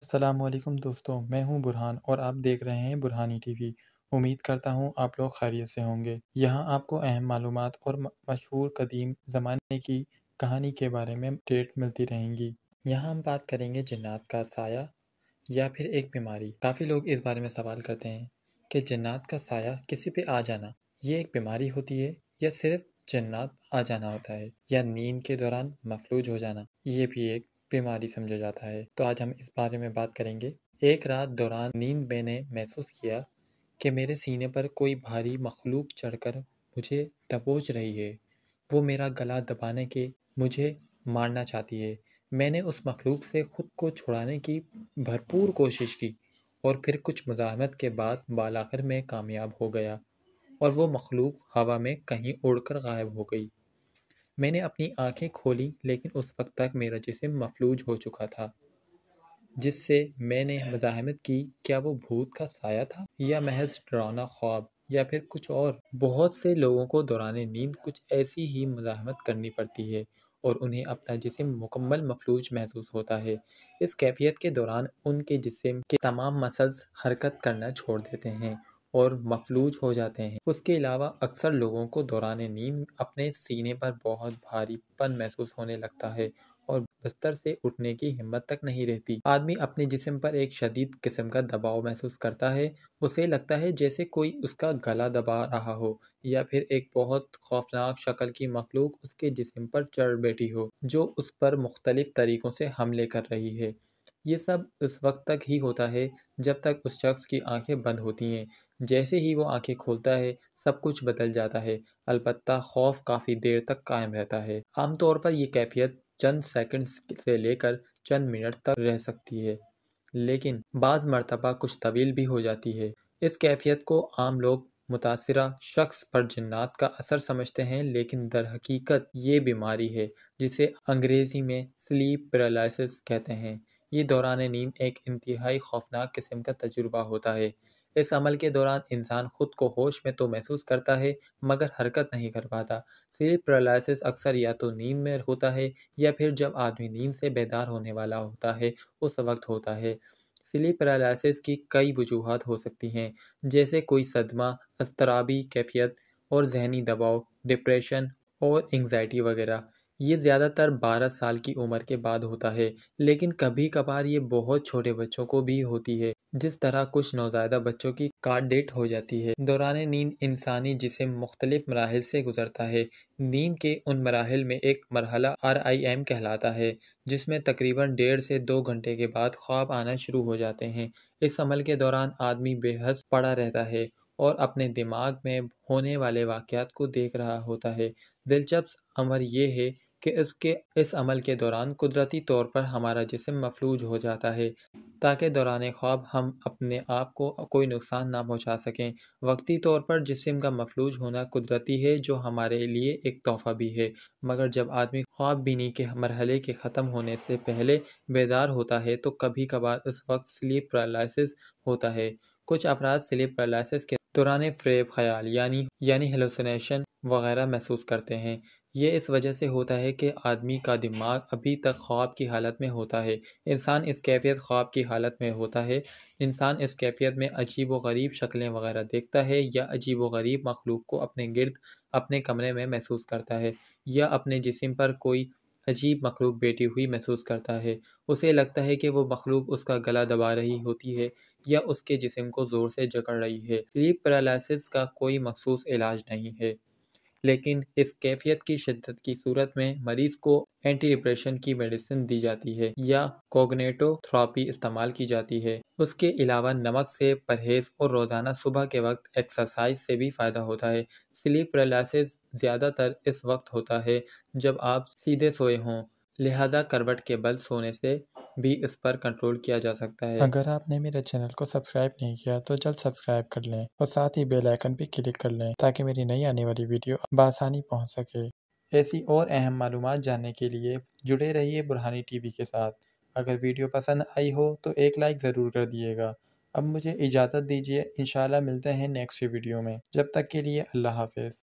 السلام علیکم دوستوں، میں ہوں برہان اور آپ دیکھ رہے ہیں برہانی ٹی وی۔ امید کرتا ہوں آپ لوگ خیریت سے ہوں گے۔ یہاں آپ کو اہم معلومات اور مشہور قدیم زمانے کی کہانی کے بارے میں اپڈیٹ ملتی رہیں گی۔ یہاں ہم بات کریں گے جنات کا سایہ یا پھر ایک بیماری۔ کافی لوگ اس بارے میں سوال کرتے ہیں کہ جنات کا سایہ کسی پہ آ جانا یہ ایک بیماری ہوتی ہے یا صرف جنات آ جانا ہوتا ہے، یا نیند کے دوران مفلوج ہو جانا یہ بھی ایک بیماری سمجھا جاتا ہے۔ تو آج ہم اس بارے میں بات کریں گے۔ ایک رات دوران نیند میں نے محسوس کیا کہ میرے سینے پر کوئی بھاری مخلوق چڑھ کر مجھے دبوچ رہی ہے۔ وہ میرا گلا دبانے کے مجھے مارنا چاہتی ہے۔ میں نے اس مخلوق سے خود کو چھڑانے کی بھرپور کوشش کی اور پھر کچھ مزاحمت کے بعد بالآخر میں کامیاب ہو گیا اور وہ مخلوق ہوا میں کہیں اڑ کر غائب ہو گئی۔ میں نے اپنی آنکھیں کھولیں لیکن اس وقت تک میرا جسم مفلوج ہو چکا تھا۔ جس سے میں نے مزاحمت کی کیا وہ بھوت کا سایہ تھا یا محض ڈراؤنا خواب یا پھر کچھ اور۔ بہت سے لوگوں کو دوران نیند کچھ ایسی ہی مزاحمت کرنی پڑتی ہے اور انہیں اپنا جسم مکمل مفلوج محسوس ہوتا ہے۔ اس کیفیت کے دوران ان کے جسم کے تمام مسلز حرکت کرنا چھوڑ دیتے ہیں اور مفلوج ہو جاتے ہیں۔ اس کے علاوہ اکثر لوگوں کو دوران نیند اپنے سینے پر بہت بھاری پن محسوس ہونے لگتا ہے اور بستر سے اٹھنے کی ہمت تک نہیں رہتی۔ آدمی اپنے جسم پر ایک شدید قسم کا دباؤ محسوس کرتا ہے۔ اسے لگتا ہے جیسے کوئی اس کا گلا دبا رہا ہو یا پھر ایک بہت خوفناک شکل کی مخلوق اس کے جسم پر چڑھ بیٹھی ہو جو اس پر مختلف طریقوں سے حملے کر رہی ہے۔ یہ سب اس وقت تک ہی ہوتا ہے جب تک اس شخص کی آنکھیں بند ہوتی ہیں۔ جیسے ہی وہ آنکھیں کھولتا ہے سب کچھ بدل جاتا ہے، البتہ خوف کافی دیر تک قائم رہتا ہے۔ عام طور پر یہ کیفیت چند سیکنڈز سے لے کر چند منٹ تک رہ سکتی ہے، لیکن بعض مرتبہ کچھ طویل بھی ہو جاتی ہے۔ اس کیفیت کو عام لوگ متاثرہ شخص پر جنات کا اثر سمجھتے ہیں، لیکن در حقیقت یہ بیماری ہے جسے انگریزی میں سلیپ پیرالائسس کہتے ہیں۔ یہ دوران نیند ایک انتہائی خوفناک قسم کا تجربہ ہوتا ہے۔ اس عمل کے دوران انسان خود کو ہوش میں تو محسوس کرتا ہے مگر حرکت نہیں کر پاتا۔ سلیپ پیرالائسس اکثر یا تو نیند میں ہوتا ہے یا پھر جب آدمی نیند سے بیدار ہونے والا ہوتا ہے اس وقت ہوتا ہے۔ سلیپ پیرالائسس کی کئی وجوہات ہو سکتی ہیں، جیسے کوئی صدمہ، اضطرابی کیفیت اور ذہنی دباؤ، ڈپریشن اور انگزائٹی وغیرہ۔ یہ زیادہ تر 12 سال کی عمر کے بعد ہوتا ہے، لیکن کبھی کبھار یہ بہت چھوٹے بچوں کو بھی ہوتی ہے، جس طرح کچھ نوزائیدہ بچوں کی کارڈ ڈیتھ ہو جاتی ہے۔ دوران نیند انسانی جسم مختلف مراحل سے گزرتا ہے۔ نیند کے ان مراحل میں ایک مرحلہ REM کہلاتا ہے، جس میں تقریباً 1.5 سے 2 گھنٹے کے بعد خواب آنا شروع ہو جاتے ہیں۔ اس عمل کے دوران آدمی بے ہوش پڑا رہتا ہے اور اپنے دماغ میں ہونے والے واقعات کو دیکھ رہا ہوتا ہے۔ دلچسپ امر یہ ہے کہ اس عمل کے دوران قدرتی طور پر ہمارا جسم مفلوج ہو جاتا ہے تاکہ دوران خواب ہم اپنے آپ کو کوئی نقصان نہ پہنچا سکیں۔ وقتی طور پر جسم کا مفلوج ہونا قدرتی ہے، جو ہمارے لیے ایک تحفہ بھی ہے، مگر جب آدمی خواب بینی کے مرحلے کے ختم ہونے سے پہلے بیدار ہوتا ہے تو کبھی کبھار اس وقت سلیپ پیرالائسس ہوتا ہے۔ کچھ افراد سلیپ پیرالائسس کے دوران فریب خیال یعنی ہیلوسینیشن وغیرہ محسوس کرتے ہیں۔ یہ اس وجہ سے ہوتا ہے کہ آدمی کا دماغ ابھی تک خواب کی حالت میں ہوتا ہے۔ انسان اس کیفیت میں عجیب و غریب شکلیں وغیرہ دیکھتا ہے یا عجیب و غریب مخلوق کو اپنے گرد اپنے کمرے میں محسوس کرتا ہے، یا اپنے جسم پر کوئی عجیب مخلوق بیٹھی ہوئی محسوس کرتا ہے۔ اسے لگتا ہے کہ وہ مخلوق اس کا گلا دبا رہی ہوتی ہے یا اس کے جسم کو زور سے جکڑ رہی ہے۔ سلیپ پیرالائسس کا کوئی مخصوص علاج نہیں ہے، لیکن اس کیفیت کی شدت کی صورت میں مریض کو اینٹی ڈپریشن کی میڈیسن دی جاتی ہے یا کوگنیٹو تھراپی استعمال کی جاتی ہے۔ اس کے علاوہ نمک سے پرہیز اور روزانہ صبح کے وقت ایکسرسائز سے بھی فائدہ ہوتا ہے۔ سلیپ پیرالائسس زیادہ تر اس وقت ہوتا ہے جب آپ سیدھے سوئے ہوں، لہٰذا کروٹ کے بل سونے سے بھی اس پر کنٹرول کیا جا سکتا ہے۔ اگر آپ نے میرے چینل کو سبسکرائب نہیں کیا تو جلد سبسکرائب کر لیں اور ساتھ ہی بیل آئیکن پہ کلک کر لیں تاکہ میری نئی آنے والی ویڈیو بآسانی پہنچ سکے۔ ایسی اور اہم معلومات جاننے کے لیے جڑے رہیے برہانی ٹی وی کے ساتھ۔ اگر ویڈیو پسند آئی ہو تو ایک لائک ضرور کر دیے گا۔ اب مجھے اجازت دیجیے، انشاءاللہ ملتے ہیں نیکسٹ ویڈیو میں۔ جب تک کے لیے اللہ حافظ۔